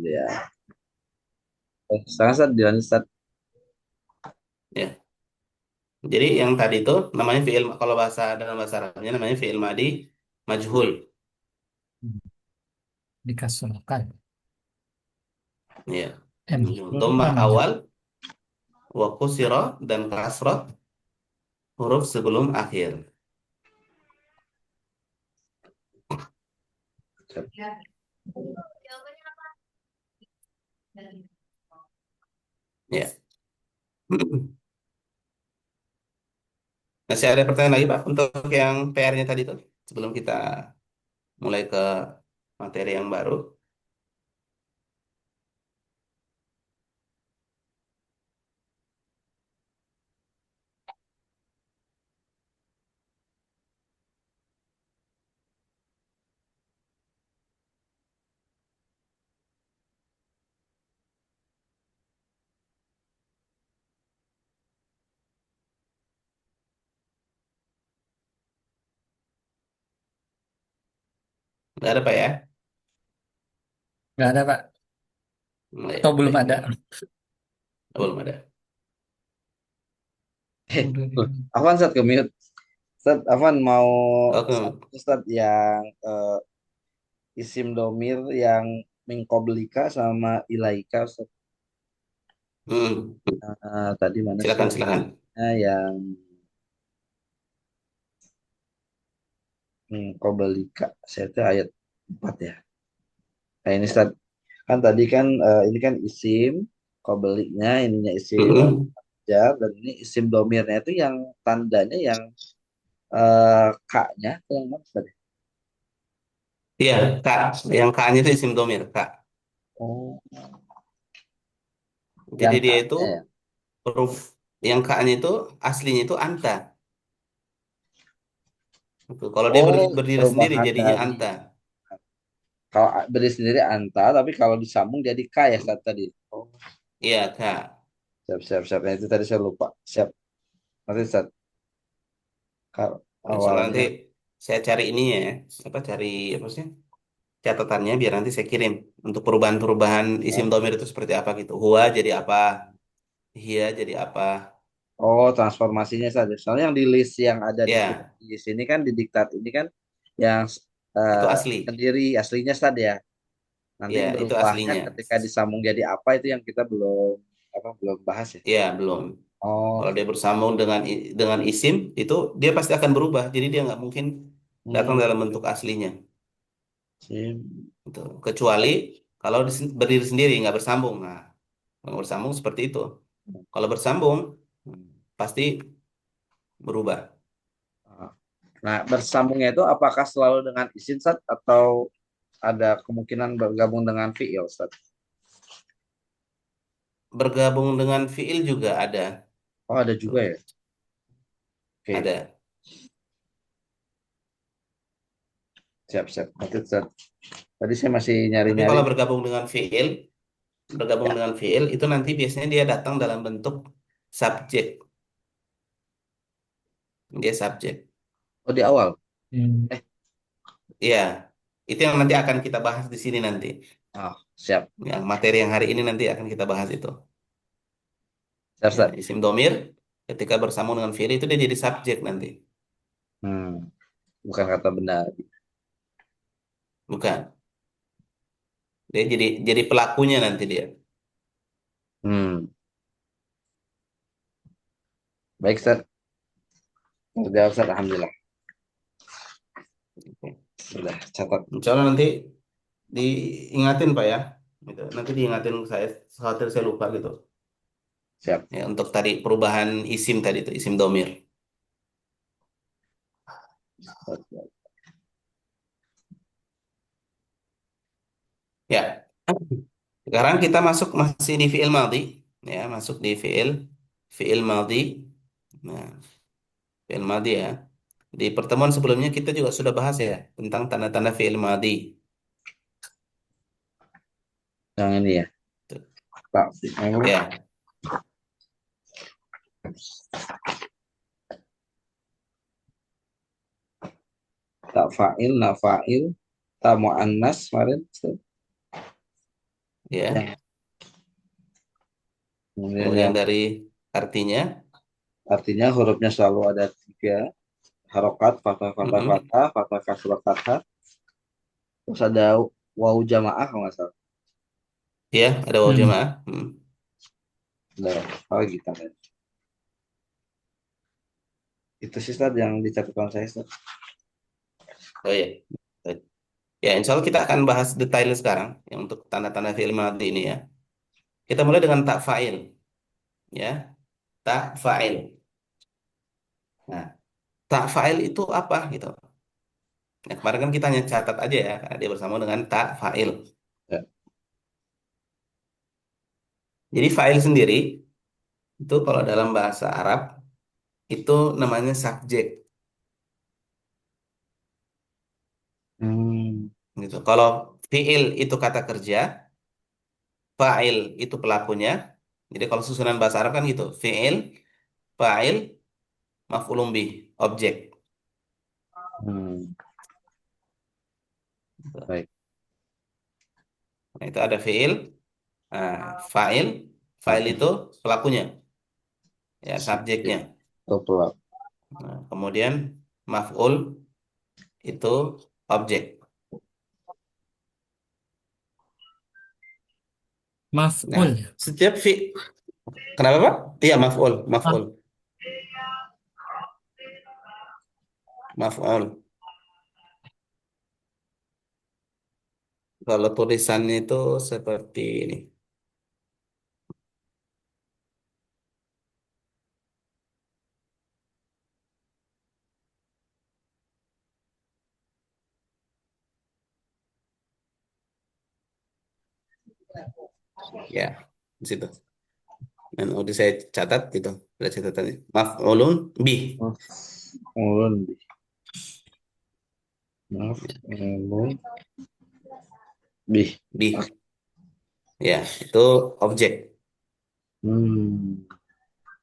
Ya. Sekarang Ustaz, dilanjut Ustaz. Ya. Jadi yang tadi itu namanya fi'il, kalau bahasa dalam bahasa Arabnya namanya fi'il madi majhul. Dikasurkan. Ya. Majhul itu Dhammah namanya. awal wa kusira dan kasrah huruf sebelum akhir. Ya. Masih ada pertanyaan lagi Pak untuk yang PR-nya tadi tuh sebelum kita mulai ke materi yang baru. Nggak ada Pak ya? Nggak ada, Pak. Oh, ya, Atau belum baik, ada. baik. Oh, belum ada. Afwan Ustaz ke mute. Ustaz, Afwan mau Oke. satu Ustaz yang isim domir yang mengkoblika sama ilaika Ustaz. Hmm. Tadi mana sih Silakan, silakan. yang mengkoblika? Saya itu ayat 4 ya. Nah ini Ustaz, kan tadi kan ini kan isim kobeliknya, ininya isim Hmm. jar, dan ini isim domirnya itu yang tandanya yang K-nya itu yang mana tadi? Iya, Kak. Yang K-nya itu isim domir, Kak. Oh, Jadi yang dia itu K-nya ya. huruf yang K-nya itu aslinya itu anta. Gitu. Kalau dia Oh, berdiri sendiri perubahan jadinya dari anta. kalau berdiri sendiri anta, tapi kalau disambung jadi K ya Hmm. saat tadi. Oh, Iya, Kak. siap siap siap. Nah, itu tadi saya lupa. Siap. Nanti saat Insya Allah nanti awalnya. saya cari ininya ya. Apa cari apa sih? Catatannya biar nanti saya kirim untuk perubahan-perubahan isim Oh, domir itu seperti apa gitu. Huwa jadi apa? Hia jadi apa? oh, transformasinya saja. Soalnya yang di list yang ada Ya, di sini kan di diktat ini kan yang itu eh, asli. sendiri aslinya saja ya. Nanti Ya, itu berubahnya aslinya. ketika disambung jadi apa itu yang kita belum bahas ya. Ya, belum. Oh, Kalau dia bersambung dengan isim itu dia pasti akan berubah. Jadi dia nggak mungkin datang dalam bentuk aslinya. sim. Gitu. Kecuali kalau berdiri sendiri nggak bersambung. Nah, kalau bersambung seperti itu. Kalau bersambung pasti berubah. Nah, bersambungnya itu apakah selalu dengan isim Sat atau ada kemungkinan bergabung dengan fiil Sat? Bergabung dengan fiil juga ada. Oh, ada juga Tuh, ya. Oke, ada. siap siap. Oke, Sat. Tadi saya masih Tapi nyari-nyari. kalau bergabung Ya. dengan fiil itu nanti biasanya dia datang dalam bentuk subjek. Dia subjek. Oh, di awal. Eh, Iya, itu yang nanti akan kita bahas di sini nanti. siap. Yang materi yang hari ini nanti akan kita bahas itu. Siap, Ya, Sat. isim domir ketika bersambung dengan fiil itu dia jadi subjek nanti. Hmm, bukan kata benar. Bukan. Dia jadi pelakunya nanti dia. Hmm, baik, Sat. Terjawab, Sat. Alhamdulillah. Oke. Sudah, catat. Insya Allah nanti diingatin Pak ya. Gitu. Nanti diingatin saya, khawatir saya lupa gitu. Siap. Ya, untuk tadi perubahan isim tadi itu, isim domir. Ya, sekarang kita masih di fi'il madhi. Ya, masuk di fi'il madhi. Nah, fi'il madhi ya. Di pertemuan sebelumnya kita juga sudah bahas ya tentang tanda-tanda fi'il madhi. Yang ini ya. Tuh. Pak, Ya, tak fa'il, na fa'il, tak mu'annas kemarin. Ustaz. ya. yang kemudian Kemudian yang dari artinya, artinya hurufnya selalu ada tiga harokat, fathah, fathah, mm-mm. fathah, fathah, kasrah, fathah. Terus ada wawu jamaah kalau nggak salah. Ya, ada waw Hmm. jamaah. Ada apa gitu kan. Itu sih Ustaz yang dicatatkan saya Ustaz. Oh iya. Ya, insya Allah kita akan bahas detail sekarang yang untuk tanda-tanda fi'il madhi ini ya. Kita mulai dengan tak fa'il, ya. Tak fa'il. Nah, tak fa'il itu apa gitu? Nah, kemarin kan kita hanya catat aja ya, karena dia bersama dengan tak fa'il. Ya. Jadi fa'il sendiri itu kalau dalam bahasa Arab itu namanya subjek Hmm. gitu. Kalau fi'il itu kata kerja, fa'il itu pelakunya. Jadi kalau susunan bahasa Arab kan gitu, fi'il, fa'il, maf'ulun bih, objek. Hmm. Baik. Nah, itu ada fi'il, nah, fa'il, fa'il itu Fa'il. pelakunya, ya Subjek. subjeknya. Atau pelak. Nah, kemudian maf'ul itu objek. Nah, Maf'ul. setiap kenapa Pak? Iya, maf'ul, Ah, maf'ul, maf'ul. Kalau tulisannya itu seperti ini. Ya, di situ. Dan udah saya catat gitu. Ada catatannya. Maf'ulun bih. Ulun. Maaf. Ulun. Bih. Bih. Ya, itu objek. Hmm.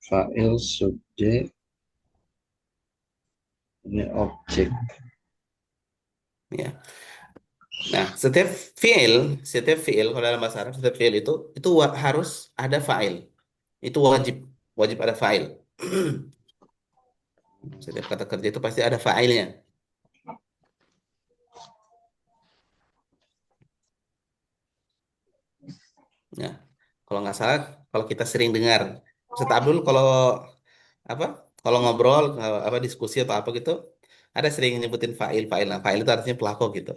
Fa'il, subjek, ini objek. Ya. Nah, setiap fi'il kalau dalam bahasa Arab, setiap fi'il itu harus ada fa'il. Itu wajib, wajib ada fa'il. Setiap kata kerja itu pasti ada fa'ilnya. Nah, kalau nggak salah, kalau kita sering dengar, Ustaz Abdul kalau apa, kalau ngobrol, apa diskusi atau apa gitu, ada sering nyebutin fa'il, fa'il. Nah, fa'il itu artinya pelaku gitu.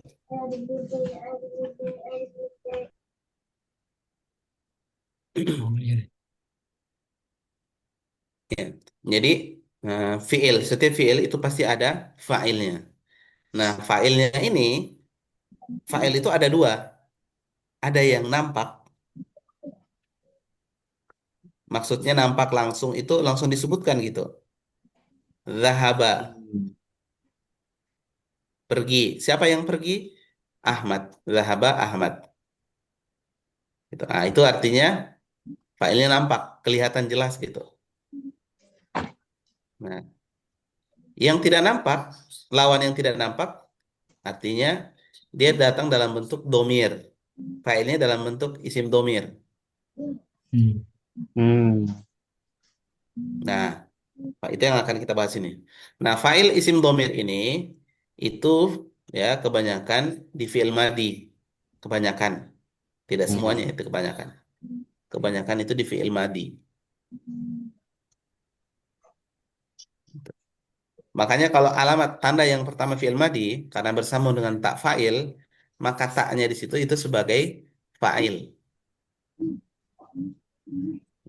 oh, iya. Ya. Jadi setiap fi'il itu pasti ada fa'ilnya. Nah, fa'ilnya ini, fa'il itu ada dua. Ada yang nampak, maksudnya nampak langsung itu langsung disebutkan gitu. Zahaba, Hmm. pergi. Siapa yang pergi? Ahmad. Zahaba Ahmad. Gitu. Nah, itu artinya fa'ilnya nampak, kelihatan jelas gitu. Nah, yang tidak nampak, lawan yang tidak nampak, artinya dia datang dalam bentuk domir. Fa'ilnya dalam bentuk isim domir. Hmm. Hmm. Nah, itu yang akan kita bahas ini. Nah, fa'il isim domir ini itu ya kebanyakan di fi'il madi. Kebanyakan. Tidak semuanya Hmm. itu kebanyakan. Kebanyakan itu di fi'il madi. Makanya kalau alamat tanda yang pertama fi'il madi karena bersambung dengan tak fa'il, maka taknya di situ itu sebagai fa'il.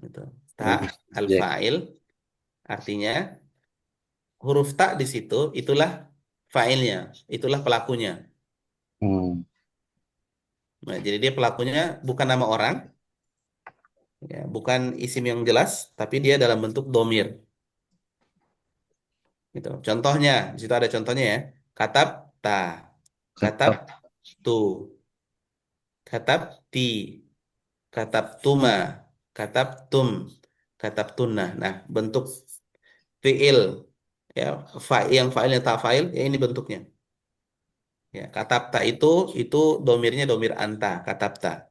Gitu. Tak Bagi subjek. al-fa'il artinya huruf tak di situ itulah fa'ilnya, itulah pelakunya. Hmm. Nah, jadi dia pelakunya bukan nama orang, ya, bukan isim yang jelas, tapi dia dalam bentuk domir. Gitu. Contohnya, di situ ada contohnya ya. Katab ta, katab Tetap. tu, katab ti, katab tuma, katab tum, katab tunah. Nah, bentuk fiil ya, yang failnya tak fail, ya ini bentuknya. Ya, katab ta itu domirnya domir anta, katab ta.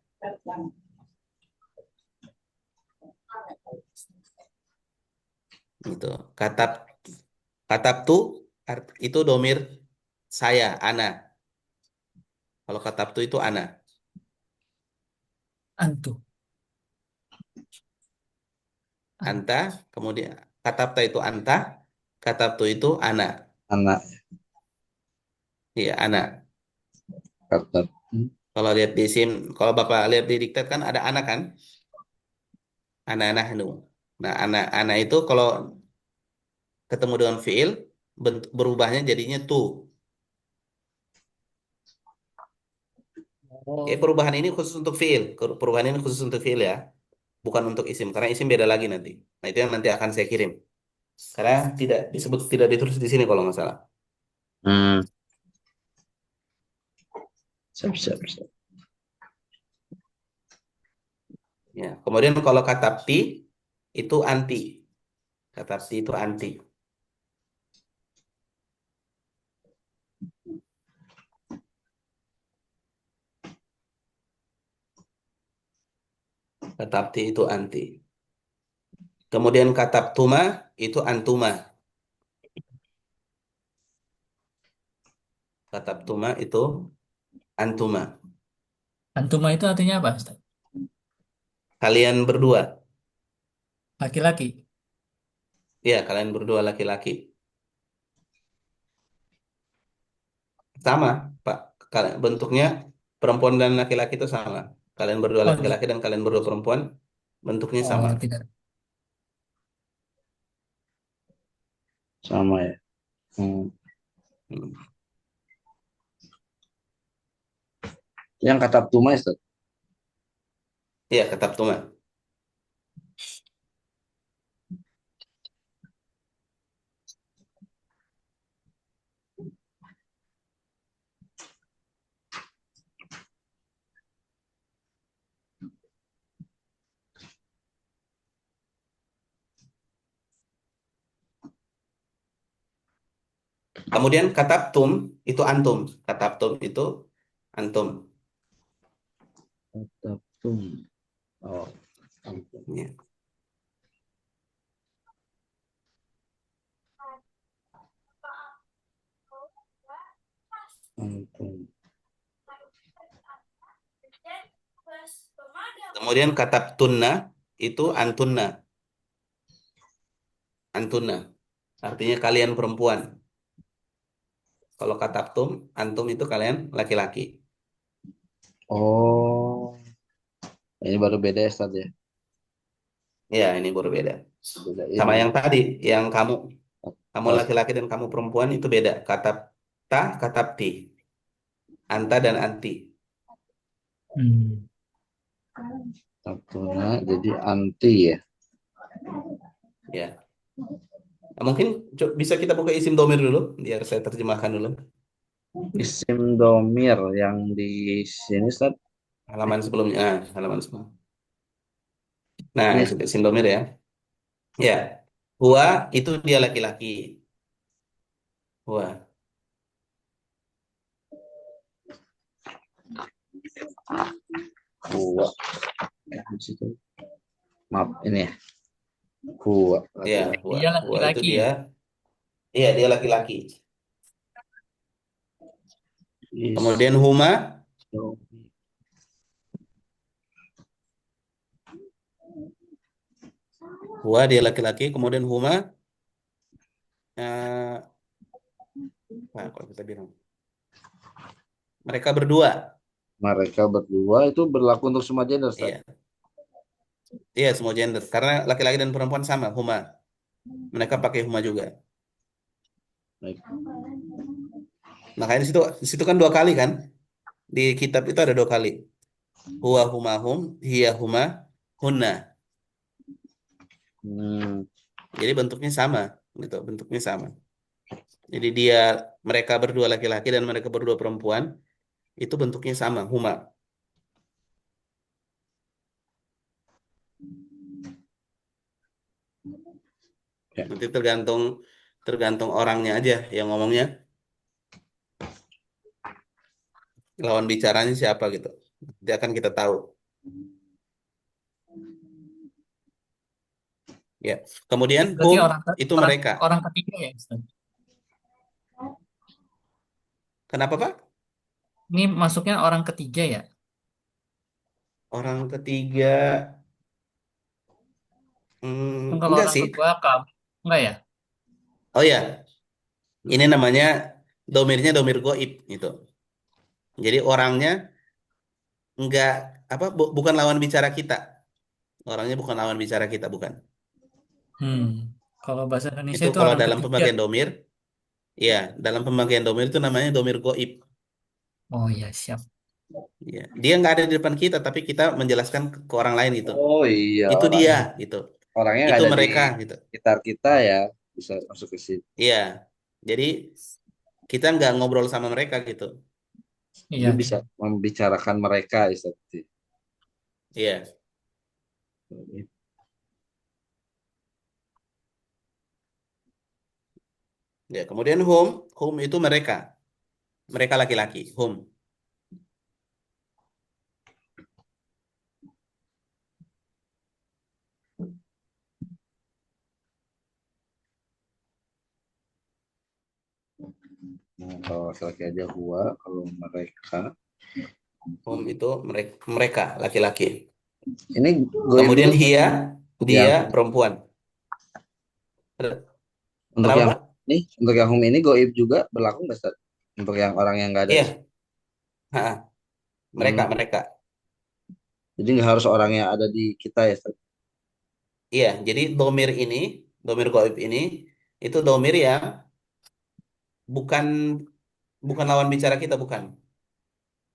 Gitu. Katab katab tu itu domir saya, ana. Kalau katab tu itu ana. Antu. An- Anta, kemudian katabta itu anta, katabtu itu ana. Anak Iya, ana. kata Kalau lihat di SIM, kalau Bapak lihat di diktat kan ada ana kan? Ana nahnu. Nah, ana itu kalau ketemu dengan fiil berubahnya jadinya tu. Ya, Oh, perubahan ini khusus untuk fiil. Perubahan ini khusus untuk fiil ya, bukan untuk isim. Karena isim beda lagi nanti. Nah, itu yang nanti akan saya kirim. Karena tidak disebut, tidak ditulis di sini kalau nggak salah. hmm, siap siap siap. Ya. Kemudian kalau katapti itu anti. Katapti itu anti. Katapti itu anti. Kemudian kataptuma itu antuma. Kataptuma itu antuma. antuma itu artinya apa, Ustaz? Kalian berdua. Laki-laki. Ya, kalian berdua laki-laki. Sama, Pak. Bentuknya perempuan dan laki-laki itu sama. Kalian berdua Oh, laki-laki dan kalian berdua perempuan, bentuknya sama. oh tidak. Sama ya. Hmm. Hmm. Yang kata Tuma Ustaz. Iya, kataptuma. Kemudian kataptum itu antum. Kataptum itu antum. Kata Tum. Oh, antum. Ya. Antum. Kemudian kataptunna itu antunna. Antunna. Artinya kalian perempuan. Kalau kataptum, antum itu kalian laki-laki. Oh, ini baru beda ya Ustaz ya. Ya, ini berbeda. Beda Sama ini. yang tadi, yang kamu Oh, laki-laki dan kamu perempuan itu beda. Katapta, katapti. Anta dan anti. Hmm. Tuna jadi anti ya. Ya. Nah, mungkin bisa kita buka isim domir dulu, biar saya terjemahkan dulu. Isim domir yang di sini Ustaz. Halaman sebelumnya. Halaman sebelumnya. Nah, Ini isim domir ya. Ya. Huwa itu dia laki-laki. Huwa. kuat. Di situ. Maaf ini ya. Kuat Ya, laki-laki. huwa. Dia Huwa itu laki-laki dia. ya. Iya, dia laki-laki. Kemudian Isim huma, domir. huwa dia laki-laki. Kemudian huma, eh, apa kalau kita bilang? Mereka berdua. Mereka berdua itu berlaku untuk semua gender Ustaz. Iya, iya semua gender. Karena laki-laki dan perempuan sama, huma. Mereka pakai huma juga. Baik. Makanya di situ kan dua kali kan? Di kitab itu ada dua kali. Huwa huma hum, hiya huma hunna. Hmm, Jadi bentuknya sama, gitu. Bentuknya sama. Jadi mereka berdua laki-laki dan mereka berdua perempuan itu bentuknya sama, huma. ya. Nanti tergantung tergantung orangnya aja yang ngomongnya, lawan bicaranya siapa gitu. Nanti akan kita tahu. Ya. Kemudian Berarti hum orang itu orang mereka. orang ketiga ya, Ustaz. Kenapa, Pak? Ini masuknya orang ketiga ya. Orang ketiga, Kan kalau enggak orang sih. kedua kamu enggak ya? Oh ya, ini namanya domirnya domir goib gitu. Jadi orangnya enggak apa bukan lawan bicara kita. Orangnya bukan lawan bicara kita, bukan. Hmm. Kalau bahasa Indonesia Itu itu kalau orang dalam ketiga. pembagian domir, ya, dalam pembagian domir itu namanya domir goib. Oh ya, siap. Ya. Dia nggak ada di depan kita, tapi kita menjelaskan ke orang lain gitu. Oh iya, Itu dia orangnya gitu. orangnya nggak Itu ada di mereka gitu. sekitar kita ya, bisa masuk ke situ. Iya. Jadi kita nggak ngobrol sama mereka gitu. Jadi Iya. bisa membicarakan mereka seperti Iya. Ya, kemudian hum itu mereka. Mereka laki-laki, hum. Nah, kalau laki-laki aja gua, kalau mereka Hum itu mereka laki-laki. ini goib Kemudian juga dia yang perempuan. untuk Kenapa, yang Pak? ini untuk yang home ini goib juga berlaku nggak Ustaz? Untuk yang orang yang nggak ada di situ. Iya, ha, mereka Hmm, mereka. jadi nggak harus orang yang ada di kita ya Ustaz? Iya, jadi domir goib ini itu domir yang bukan bukan lawan bicara kita, bukan.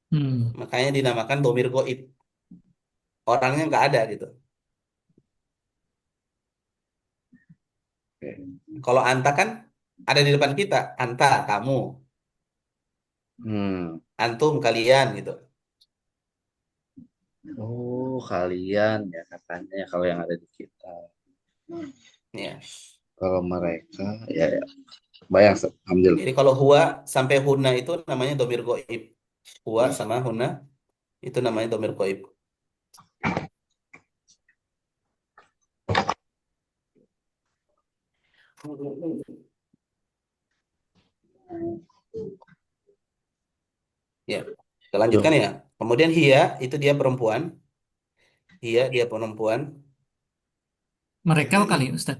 Hmm. Makanya dinamakan domir goib. Orangnya nggak ada gitu. Oke. Kalau anta kan ada di depan kita. Anta, kamu, Hmm. antum, kalian gitu. Oh, kalian ya katanya kalau yang ada di kita. Ya. Kalau mereka ya, ya. Bayang Ustaz. Alhamdulillah. Jadi kalau huwa sampai huna itu namanya domir goib. Huwa sama huna itu namanya domir goib. Ya, kita lanjutkan Yo. ya. Kemudian hia itu dia perempuan. Hia dia perempuan. Mereka kali Ustaz.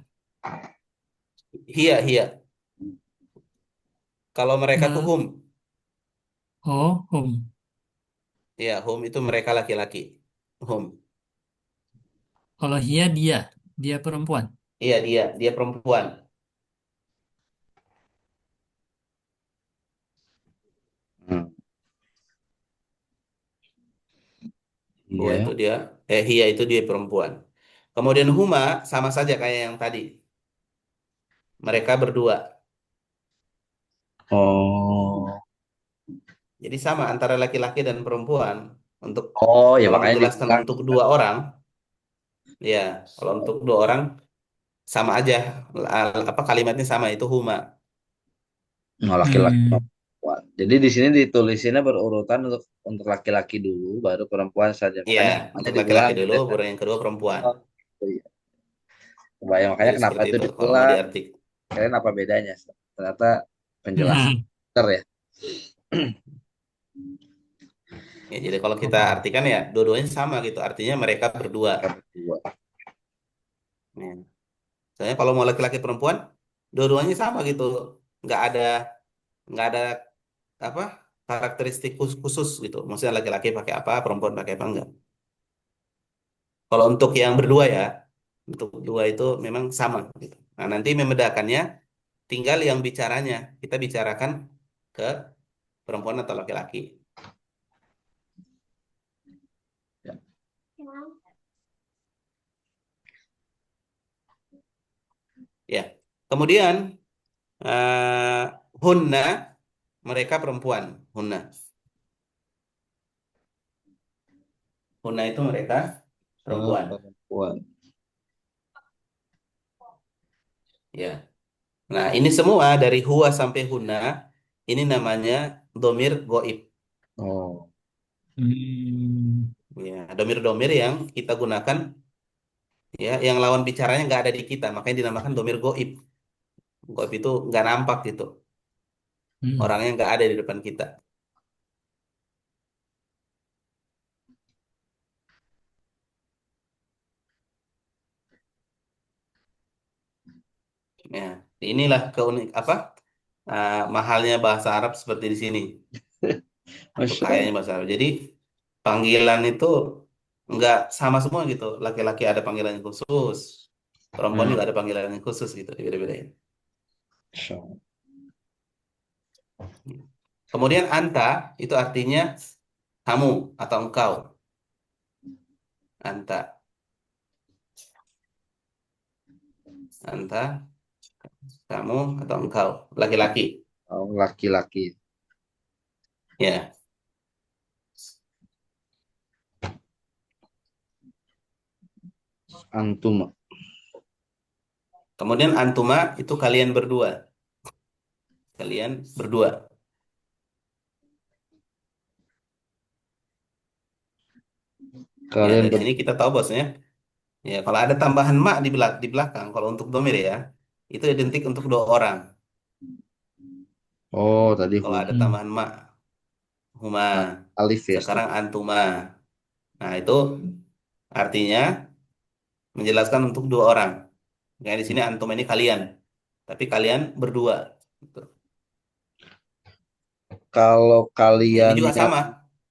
Hia. Kalau mereka tuh Me- hum. oh, hum. Ya, hum itu mereka laki-laki. Hum. Kalau dia perempuan. Iya, dia perempuan. Hmm. Huwa Iya. itu dia, hia itu dia perempuan. Kemudian huma sama saja kayak yang tadi. Mereka berdua. Oh. Jadi sama antara laki-laki dan perempuan. Untuk Oh, ya kalau makanya menjelaskan dibilang untuk dua orang, ya kalau untuk dua orang sama aja. Apa kalimatnya sama itu huma. oh, laki-laki sama Hmm. perempuan. Jadi di sini ditulisinnya berurutan untuk laki-laki dulu, baru perempuan saja. Iya, Makanya makanya untuk dibilang laki-laki dulu, beda. baru yang kedua perempuan. Oh, iya. Kebayang makanya Jadi kenapa seperti itu itu kalau mau diulang. diartik. Kalian apa bedanya? Ternyata penjelasan Hmm. benar ya. Ya, jadi kalau kita Oh. artikan ya dua-duanya sama gitu. Artinya mereka berdua. Mereka berdua. Ya. Soalnya kalau mau laki-laki perempuan, dua-duanya sama gitu. Nggak ada nggak ada apa karakteristik khusus gitu. Maksudnya laki-laki pakai apa, perempuan pakai apa enggak. Kalau untuk yang berdua ya, untuk dua itu memang sama gitu. Nah, nanti membedakannya tinggal yang bicaranya. Kita bicarakan ke perempuan atau laki-laki. Ya. Ya. Kemudian eh, hunna mereka perempuan. Hunna. Hunna itu mereka perempuan. Perempuan. Ya. Nah, ini semua dari huwa sampai hunna ini namanya domir goib. Oh. Hmm. Ya, domir-domir yang kita gunakan ya, yang lawan bicaranya nggak ada di kita, makanya dinamakan domir goib. Goib itu nggak nampak gitu, Hmm. orangnya nggak ada di depan kita. Ya, inilah keunik apa mahalnya bahasa Arab seperti di sini, atau Masya Allah. kayaknya bahasa Arab. Jadi panggilan itu nggak sama semua gitu. Laki-laki ada panggilan yang khusus, perempuan Hmm. juga ada panggilan yang khusus gitu, beda-bedain. Masya Allah. Kemudian anta itu artinya kamu atau engkau. Anta, anta, kamu atau engkau, laki-laki. Oh, laki-laki. Ya. Antum. Kemudian antuma itu kalian berdua. Kalian berdua. Ya, Kalian dari sini kita tahu bosnya. Ya, kalau ada tambahan mak di belakang, kalau untuk domir ya, itu identik untuk dua orang. Oh, tadi Kalau hum. ada Hmm. tambahan mak, huma. Ah, alif ya, Ustaz. Sekarang antuma. Nah, itu artinya menjelaskan untuk dua orang. Kayak di sini antum ini kalian, tapi kalian berdua. Gitu. Kalau Nah, ini kalian juga yang sama.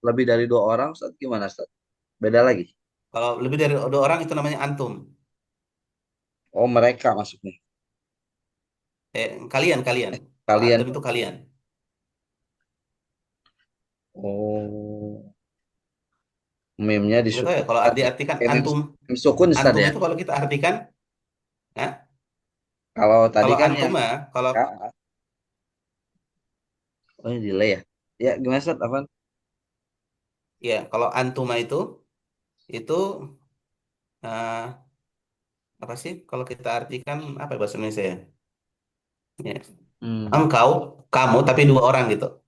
lebih dari dua orang, Ustaz, gimana, Ustaz? Beda lagi. Kalau lebih dari dua orang itu namanya antum. Oh, mereka masuknya. Kalian, kalian. Kalau Kalian. antum itu kalian. Oh, meme-nya Nggak tahu ya, kalau disukunkan ya. diartikan Kayak meme, antum, meme sukun, Ustaz antum ya. itu kalau kita artikan, ya, Kalau tadi kalau kan antum yang ya, kalau Kak, oh ini delay ya. Ya, gimana, Ustaz? Apa? ya kalau antuma itu eh, apa sih? Kalau kita artikan apa ya bahasa Indonesia ya? Ya. Hmm. Engkau, kamu, tapi dua orang gitu.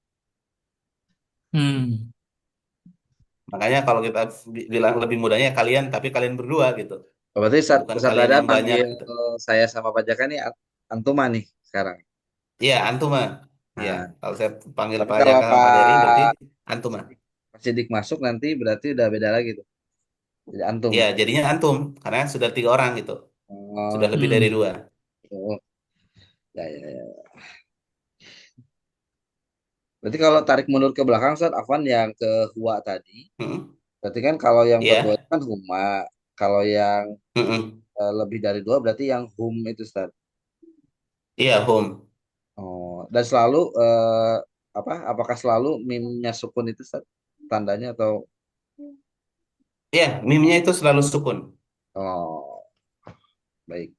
Hmm. Makanya kalau kita bilang lebih mudahnya kalian, tapi kalian berdua gitu. Oh, berarti saat Bukan Ustaz kalian ada yang banyak panggil gitu. saya sama Pak Jaka nih Antuma nih sekarang. Iya, antuma. Iya, Nah, kalau saya panggil tapi Pak kalau Jaka sama Pak Dery berarti Pak antuma. Pak Sidik masuk nanti berarti udah beda lagi tuh. Jadi antum. Iya, jadinya antum karena sudah tiga orang gitu. Sudah Oh, lebih dari Hmm. dua. oh, ya, ya, ya. Berarti kalau tarik mundur ke belakang Ustaz Afwan yang ke Hua tadi, Hmm. berarti kan kalau yang berdua itu Iya. kan Huma, kalau yang Mm-mm. lebih dari dua berarti yang Hum itu Ustaz. Iya, home. Oh, dan selalu apa? Apakah selalu mimnya sukun itu Ustaz? Tandanya atau Iya, mimnya itu selalu sukun. oh, baik.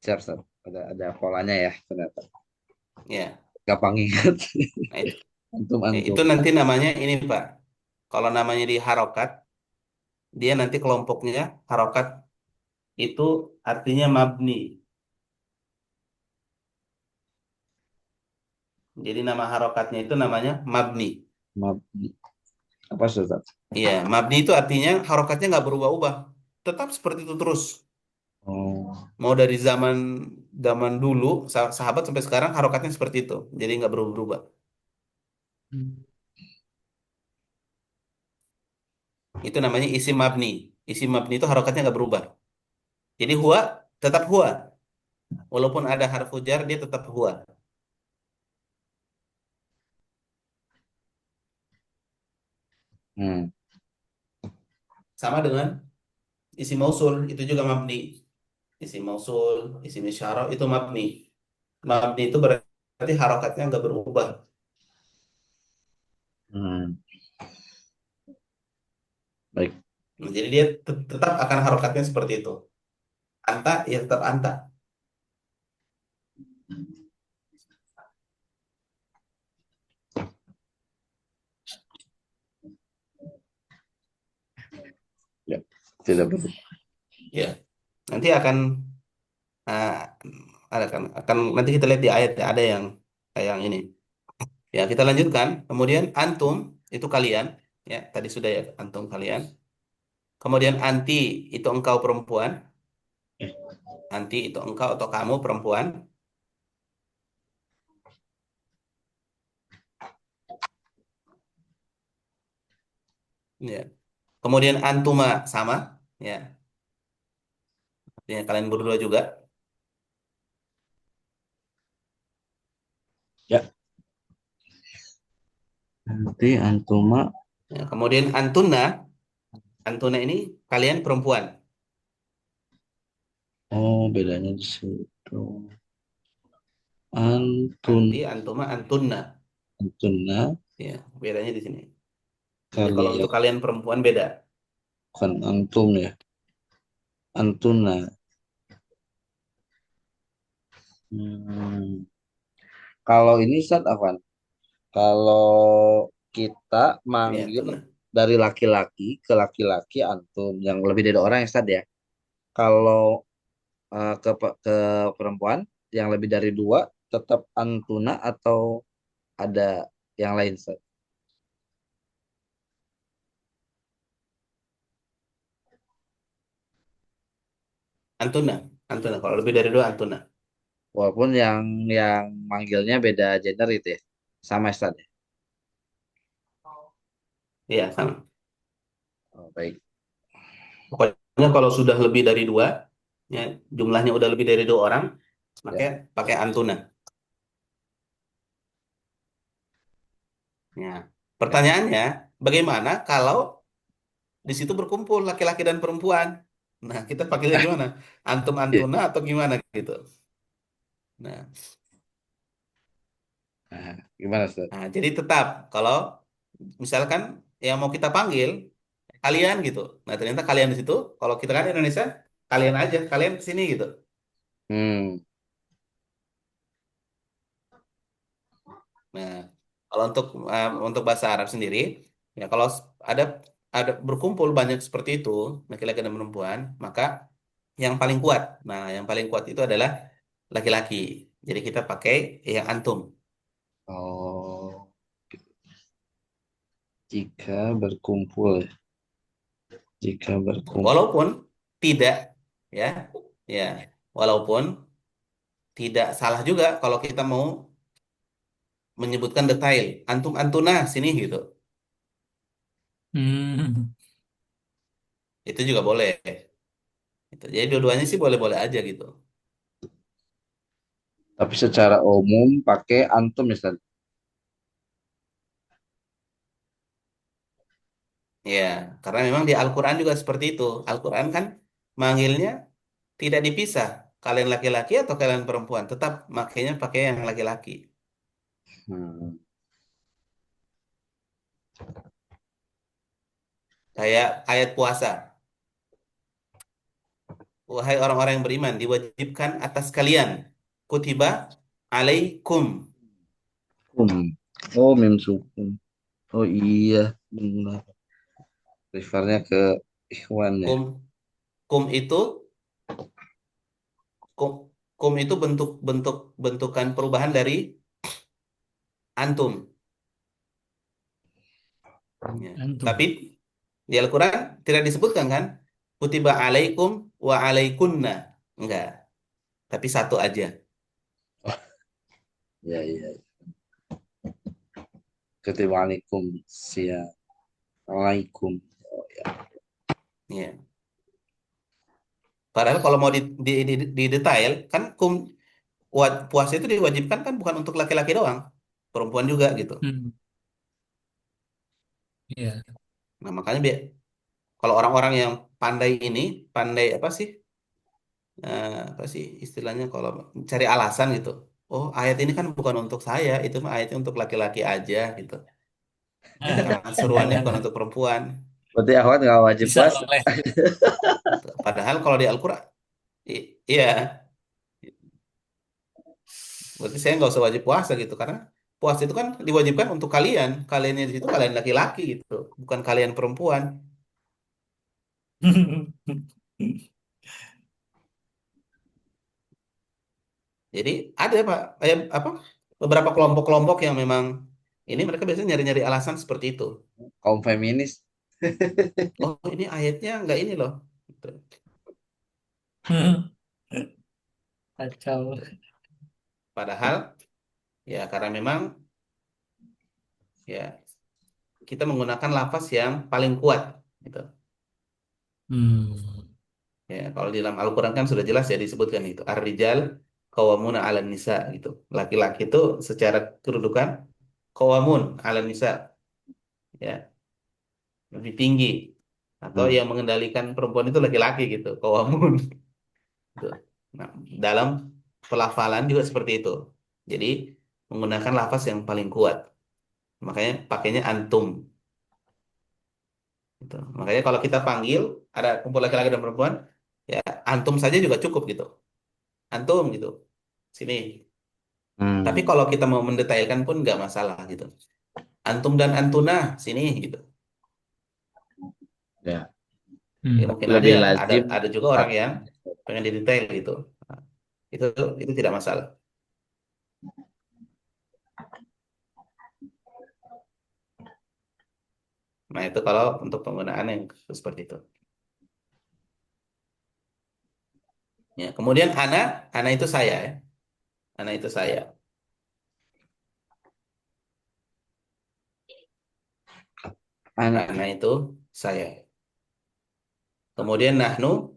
Siap, Ustaz. Ada polanya ya ternyata. Iya. Gampang ingat. Nah, itu, Antum itu antum. nanti namanya ini, Pak. Kalau namanya di harokat, dia nanti kelompoknya harokat itu artinya mabni. Jadi nama harokatnya itu namanya mabni. Maaf, apa Ustaz? Iya, mabni itu artinya harokatnya nggak berubah-ubah. Tetap seperti itu terus. Oh, Mau dari zaman zaman dulu, sahabat sampai sekarang harokatnya seperti itu. Jadi nggak berubah-ubah. Itu namanya isim mabni. Isim mabni itu harokatnya nggak berubah. Jadi huwa tetap huwa. Walaupun ada harfu jar, dia tetap huwa. hmm. Sama dengan isim mausul, itu juga mabni. Isim mausul, isim isyarah, itu mabni. Mabni itu berarti harokatnya nggak berubah. Hmm. Baik. Nah, jadi dia tetap akan harokatnya seperti itu. Anta, ya tetap anta. Ya, tidak berubah. Ya, nanti ah, akan nanti kita lihat di ayat ya, ada yang kayak yang ini. Ya, kita lanjutkan. Kemudian antum itu kalian, ya tadi sudah ya antum kalian. Kemudian anti itu engkau perempuan. Eh, Anti itu engkau atau kamu perempuan. Ya. Kemudian antuma sama. Ya. Artinya kalian berdua juga. ya, nanti antuma. Ya. Kemudian antuna. Antuna ini kalian perempuan. Oh, bedanya di situ. Antun, Anti, antuma, antunna. antuna, Ya, bedanya di sini. Jadi kalau kalian, untuk kalian perempuan beda. bukan antum ya. Antuna. Hmm. Kalau ini Ustaz apa? Kalau kita Ya, manggil antuna. dari laki-laki ke laki-laki antum yang lebih dari orang ya Ustaz ya. Kalau ke perempuan yang lebih dari dua tetap antuna atau ada yang lain Ustaz? Antuna. Antuna. Kalau lebih dari dua, antuna. Walaupun yang manggilnya beda gender itu ya. Sama Ustaz ya. Iya, sama. Oh, baik. Pokoknya kalau sudah lebih dari dua, ya, jumlahnya udah lebih dari dua orang, maka Ya. pakai antuna. Ya. Ya. Pertanyaannya, bagaimana kalau di situ berkumpul laki-laki dan perempuan? Nah, kita pakainya gimana? Antum Iya. antuna atau gimana gitu? Nah, Nah, gimana Ustaz? jadi tetap kalau misalkan yang mau kita panggil kalian gitu. Nah, ternyata kalian di situ, kalau kita kan Indonesia, kalian aja, kalian ke sini gitu. Hmm. Nah, kalau untuk bahasa Arab sendiri, ya kalau ada ada berkumpul banyak seperti itu, laki-laki dan perempuan, maka yang paling kuat. Nah, yang paling kuat itu adalah laki-laki. Jadi kita pakai yang antum. Oh, jika berkumpul ya. Jika berkumpul. Walaupun tidak ya, ya, walaupun tidak salah juga kalau kita mau menyebutkan detail. Antum antuna sini gitu. Hmm. Itu juga boleh. Gitu. Jadi dua-duanya sih boleh-boleh aja gitu. Tapi secara umum pakai antum ya Ustaz. Ya, karena memang di Al-Quran juga seperti itu. Al-Quran kan manggilnya tidak dipisah. Kalian laki-laki atau kalian perempuan. Tetap makanya pakai yang laki-laki. Hmm. Kayak ayat puasa. Wahai orang-orang yang beriman, diwajibkan atas kalian. Kutiba alaikum. Um. Oh, mem sukun. Oh iya, benar. Refernya ke ikhwan ya. Kum, kum itu, kum, kum itu bentuk bentukan perubahan dari antum. Ya. Tapi Antum. di Al-Quran tidak disebutkan kan? Kutiba alaikum wa alaikunna. Enggak. Tapi satu aja. Ya, iya. Ketiwaalaikum siya. Waalaikum. Oh, ya. Ya. Padahal kalau mau di detail, kan puasa itu diwajibkan kan bukan untuk laki-laki doang. Perempuan juga gitu. Hmm. Iya. Nah makanya kalau orang-orang yang pandai ini, pandai apa sih? Apa sih istilahnya kalau cari alasan gitu. Oh ayat ini kan bukan untuk saya, itu mah ayatnya untuk laki-laki aja gitu. Jangan seruannya bukan untuk perempuan. Berarti akhwat nggak wajib Bisa puasa. boleh. Padahal kalau di Al-Quran, iya, berarti saya nggak usah wajib puasa gitu karena puasa itu kan diwajibkan untuk kalian, kaliannya di situ kalian laki-laki gitu, bukan kalian perempuan. Jadi ada Pak, apa beberapa kelompok-kelompok yang memang ini mereka biasanya nyari-nyari alasan seperti itu. Kaum feminis. Oh, ini ayatnya nggak ini loh. Gitu. Hmm. Kacau. Padahal ya karena memang ya kita menggunakan lafaz yang paling kuat gitu. Hmm. Ya, kalau di dalam Al-Qur'an kan sudah jelas ya disebutkan itu ar-rijal qawwamuna 'alan nisa gitu. Laki-laki itu secara kedudukan qawamun 'alan nisa ya, lebih tinggi atau Hmm. yang mengendalikan perempuan itu laki-laki gitu, qawamun gitu. Nah, dalam pelafalan juga seperti itu. Jadi menggunakan lafaz yang paling kuat. Makanya pakainya antum gitu. Makanya kalau kita panggil ada kumpul laki-laki dan perempuan, ya antum saja juga cukup gitu. Antum gitu. Sini. Tapi Hmm. kalau kita mau mendetailkan pun nggak masalah gitu. Antum dan antuna sini gitu. Ya, Ya, Hmm. tapi mungkin ada lebih ya, lazim ada juga orang satu. yang pengen didetail gitu. Nah, itu itu tidak masalah. Nah, itu kalau untuk penggunaan yang seperti itu. Ya, kemudian ana itu saya ya. Ana itu saya. Anak. Ana itu saya. Kemudian nahnu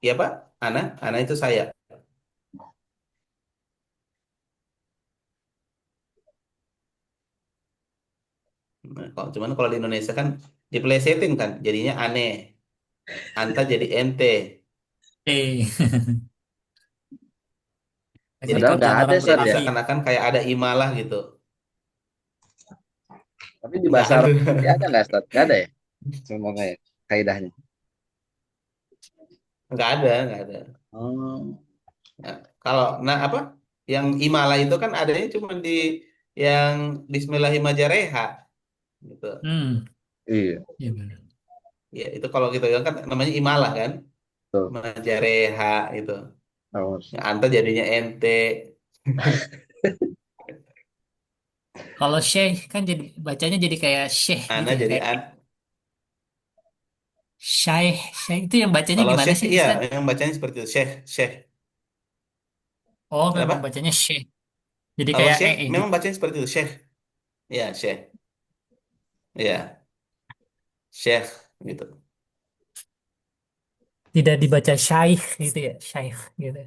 ya Pak, ana itu saya. Nah, cuman kalau di Indonesia kan diplesetin kan, jadinya aneh. Anta jadi ente. Eh, Jadi Padahal nggak kerjaan ada orang Sat jadi ya. Betawi ya. seakan-akan kayak ada imalah gitu. Tapi di Nggak bahasa ada. Arab sendiri ada nggak Sat? Nggak ada ya? Semuanya ya, kaidahnya. Nggak ada. Oh, Nah, kalau nah apa? Yang imalah itu kan adanya cuma di yang Bismillahirrahmanirrahim gitu. Hmm. iya. Iya benar. Ya, itu kalau kita bilang kan namanya imalah kan, Tuh. majareha itu. Oh, Ya, anta jadinya ente, Kalau Syekh kan jadi bacanya jadi kayak Syekh gitu ana ya, jadi kayak an. Syekh. Syekh itu yang bacanya Kalau gimana syekh, sih, iya, Ustaz? yang bacanya seperti itu, syekh, syekh. Oh, memang Kenapa? bacanya Syekh. Jadi Kalau kayak syekh, memang gitu. bacanya seperti itu, syekh. Iya, syekh. Iya, syekh gitu. Tidak dibaca Syekh gitu ya, Syekh gitu.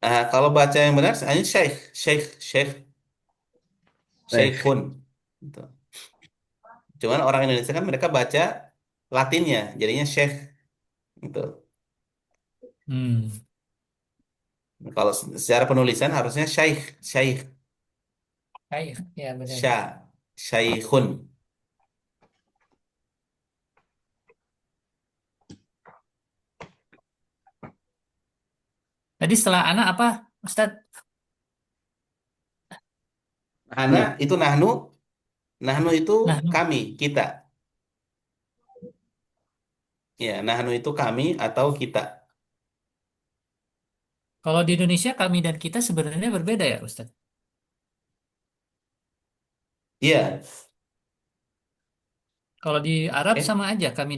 Kalau baca yang benar, hanya syekh, syekh, syekh, eh, syekhun. Gitu. Cuman orang Indonesia kan mereka baca Latinnya, jadinya syekh. Gitu. Hmm. Kalau secara penulisan harusnya syekh, syekh, Syekh, ya benar. syah, syekhun. Tadi setelah anak apa, Ustaz? Ana anu. itu nahnu, nahnu itu Nah, kami, kita. Ya, nahnu itu kami atau kita. kalau di Indonesia kami dan kita sebenarnya berbeda ya, Ustaz. Iya, Kalau di Arab eh sama aja kami.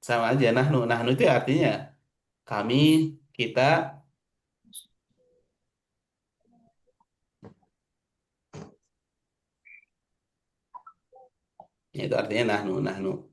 sama aja nahnu. Nahnu itu artinya kami, kita, ya, itu artinya nahnu, nahnu.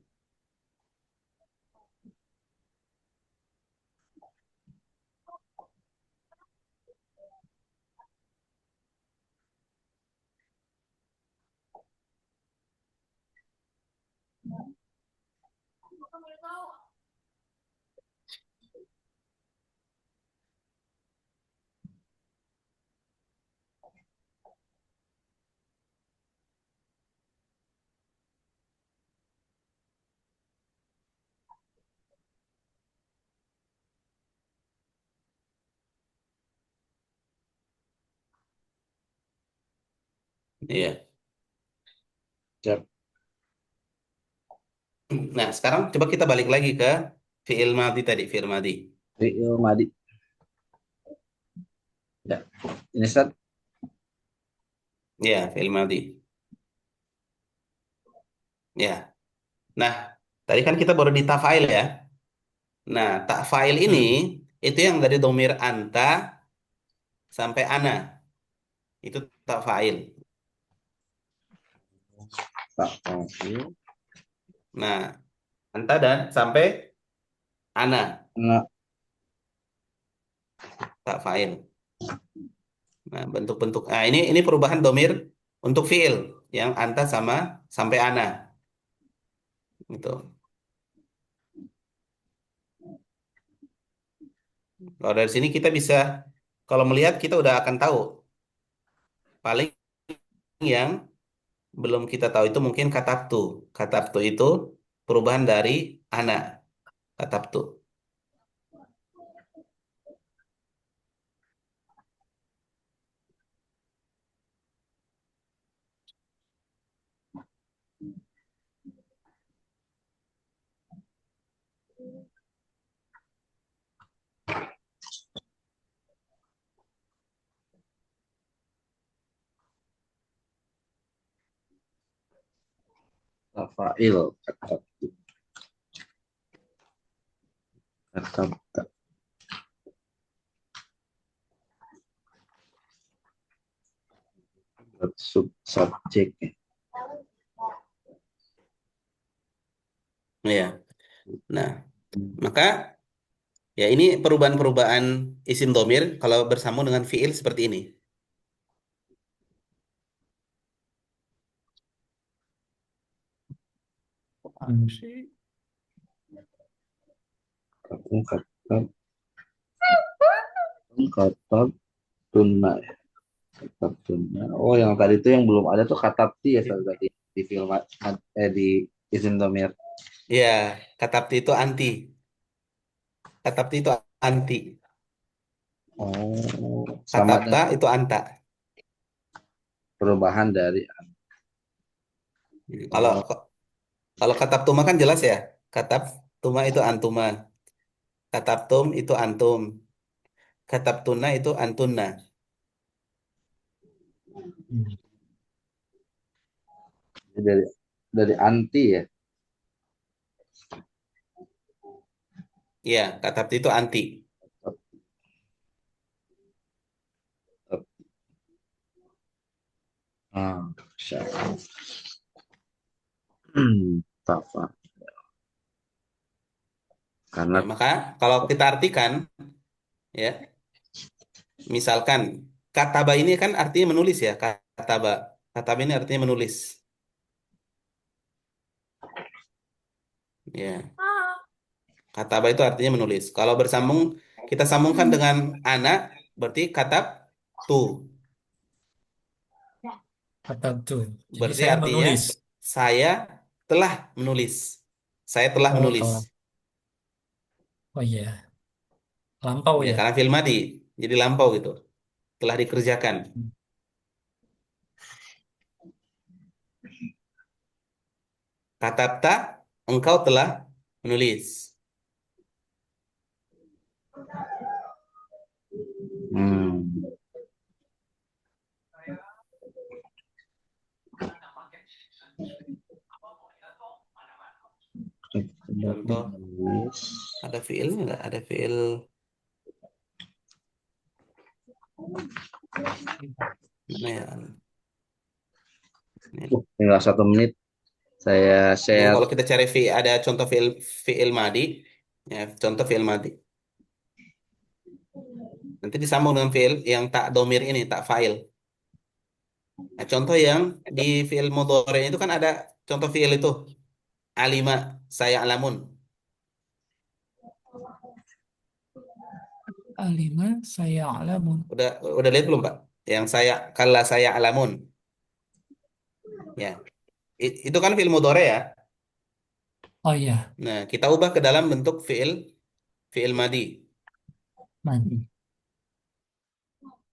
Iya. Siap. Nah, sekarang coba kita balik lagi ke fi'il madhi tadi, fi'il madhi. Fi'il madi. Ya. Ini Sat. Ya, fi'il madhi. Ya. Nah, tadi kan kita baru di tafail ya. Nah, tafail ini Hmm. itu yang dari domir anta sampai ana. Itu tafail. Tafa'il. Nah, anta dan sampai ana Nah, tafail. Nah, bentuk-bentuk. Nah, ini perubahan domir untuk fiil yang anta sama sampai ana. Gitu. Kalau dari sini kita bisa, kalau melihat kita udah akan tahu. Paling yang belum kita tahu itu mungkin katabtu. Katabtu itu perubahan dari ana. Katabtu. tafa'il. Katab. Katab. Sub subjek. Ya. Nah, maka ya ini perubahan-perubahan isim domir kalau bersambung dengan fiil seperti ini. Hmm. Katab. Katab. Tuna. Katab tuna. Oh, yang tadi itu yang belum ada tuh katapti ya tadi di film di izin domir. Ya, katabti itu anti. Katabti itu anti. Oh, sama Katabta dengan itu anta. perubahan dari Kalau oh, kalau katabtuma kan jelas ya. Katabtuma itu antuma. Katabtum itu antum. Katabtuna itu antunna. Hmm. dari anti ya. Iya, katabti itu anti. Ah, Masya Allah. Hmm, Tafa. Ya, Karena maka kalau kita artikan, ya, misalkan kataba ini kan artinya menulis ya. Kataba. Kataba ini artinya menulis. Ya, kataba itu artinya menulis. Kalau bersambung, kita sambungkan dengan anak, berarti katab tu. Kata tuh. Jadi Berarti saya artinya menulis. saya telah menulis. Saya telah Oh, menulis. telah. Oh iya, lampau Ya, ya. karena film madi, jadi lampau gitu. Telah dikerjakan. Hmm. Katabta, engkau telah menulis. hmm, Contoh, menulis. ada fiilnya nggak? Ada fiil mana ya? Ini. Tinggal 1 menit saya Ini share. kalau kita cari ada contoh fiil madi, ya, contoh fiil madi. Nanti disambung dengan fiil yang tak domir ini, tak fa'il. Nah, contoh yang di fiil mudhari itu kan ada contoh fiil itu. Alima, saya alamun. Alima saya alamun. Udah lihat belum, Pak? Yang saya kala saya alamun. Ya, itu kan fiil mudhari ya. Oh iya, Nah, kita ubah ke dalam bentuk fiil madi. mandi.